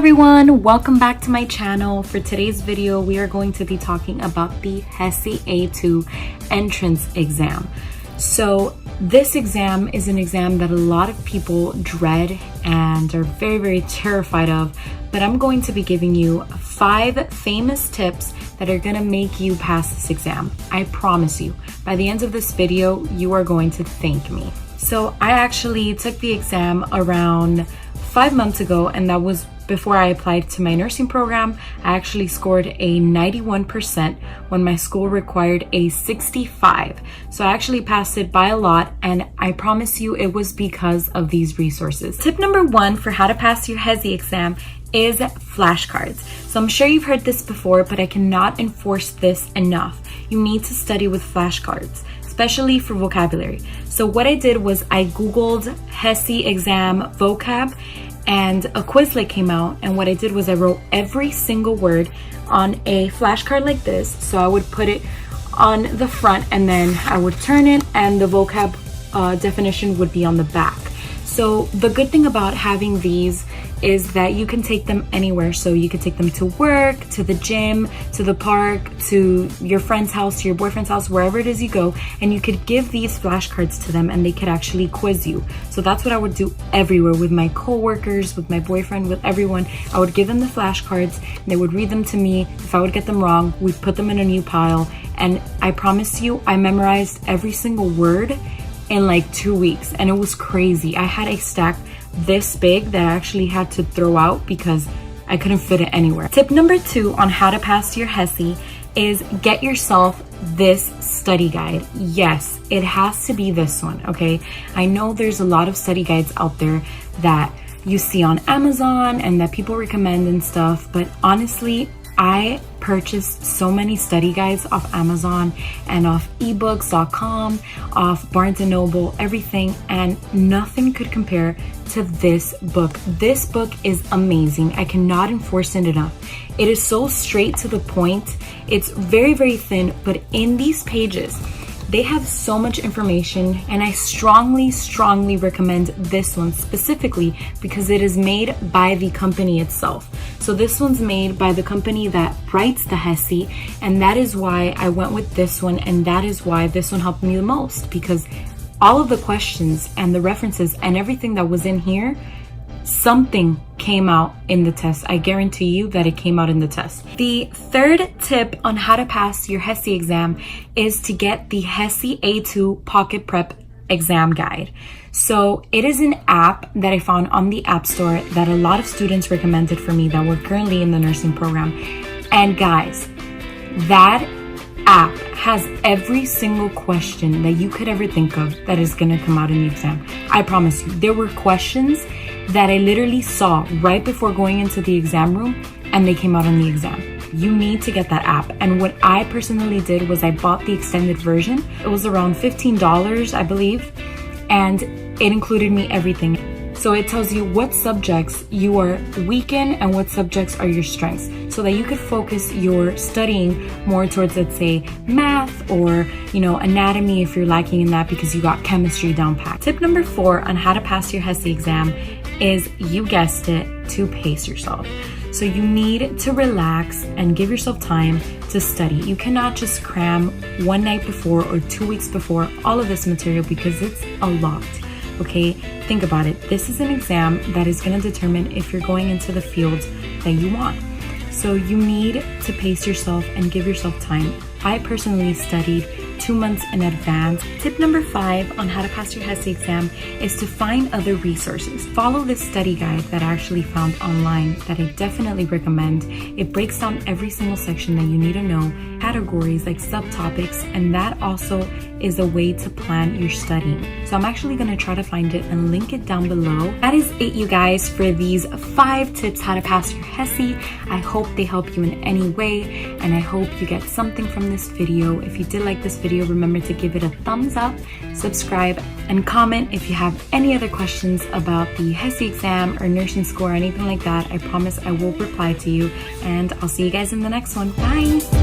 everyone, welcome back to my channel. For today's video, we are going to be talking about the Hesi A2 entrance exam. So this exam is an exam that a lot of people dread and are very terrified of, but I'm going to be giving you 5 famous tips that are gonna make you pass this exam. I promise you, by the end of this video, you are going to thank me. So I actually took the exam around 5 months ago, and that was before I applied to my nursing program. I actually scored a 91% when my school required a 65. So I actually passed it by a lot, and I promise you it was because of these resources. Tip number 1 for how to pass your Hesi exam is flashcards. So I'm sure you've heard this before, but I cannot enforce this enough. You need to study with flashcards, especially for vocabulary. So what I did was I Googled Hesi exam vocab, and a Quizlet came out, and what I did was I wrote every single word on a flashcard like this. So I would put it on the front, and then I would turn it, and the vocab definition would be on the back. So the good thing about having these is that you can take them anywhere. So you could take them to work, to the gym, to the park, to your friend's house, to your boyfriend's house, wherever it is you go, and you could give these flashcards to them and they could actually quiz you. So that's what I would do everywhere with my coworkers, with my boyfriend, with everyone. I would give them the flashcards, they would read them to me. If I would get them wrong, we'd put them in a new pile, and I promise you, I memorized every single word in like 2 weeks, and it was crazy. I had a stack this big that I actually had to throw out because I couldn't fit it anywhere. Tip number 2 on how to pass your Hesi is get yourself this study guide. Yes, it has to be this one, okay? I know there's a lot of study guides out there that you see on Amazon and that people recommend and stuff, but honestly, I purchased so many study guides off Amazon and off ebooks.com, off Barnes & Noble, everything, and nothing could compare to this book. This book is amazing. I cannot enforce it enough. It is so straight to the point. It's very thin, but in these pages, they have so much information, and I strongly recommend this one specifically because it is made by the company itself. So this one's made by the company that writes the Hesi, and that is why I went with this one, and that is why this one helped me the most, because all of the questions and the references and everything that was in here, something came out in the test. I guarantee you that it came out in the test. The third tip on how to pass your Hesi exam is to get the Hesi A2 Pocket Prep exam guide. So it is an app that I found on the App Store that a lot of students recommended for me that were currently in the nursing program. And guys, that app has every single question that you could ever think of that is gonna come out in the exam. I promise you, there were questions that I literally saw right before going into the exam room, and they came out on the exam. You need to get that app. And what I personally did was I bought the extended version. It was around $15, I believe, and it included me everything. So it tells you what subjects you are weak in and what subjects are your strengths, so that you could focus your studying more towards, let's say, math or, anatomy if you're lacking in that because you got chemistry down pat. Tip number 4 on how to pass your Hesi exam is, you guessed it, to pace yourself. So you need to relax and give yourself time to study. You cannot just cram one night before or 2 weeks before all of this material because it's a lot. Okay, think about it. This is an exam that is going to determine if you're going into the field that you want. So you need to pace yourself and give yourself time. I personally studied 2 months in advance. Tip number 5 on how to pass your Hesi exam is to find other resources. Follow this study guide that I actually found online that I definitely recommend. It breaks down every single section that you need to know, categories like subtopics, and that also is a way to plan your studying. So I'm actually going to try to find it and link it down below. That is it, you guys, for these 5 tips how to pass your Hesi. I hope they help you in any way, and I hope you get something from this video. If you did like this video, remember to give it a thumbs up, subscribe, and comment if you have any other questions about the Hesi exam or nursing school or anything like that. I promise I will reply to you, and I'll see you guys in the next one. Bye!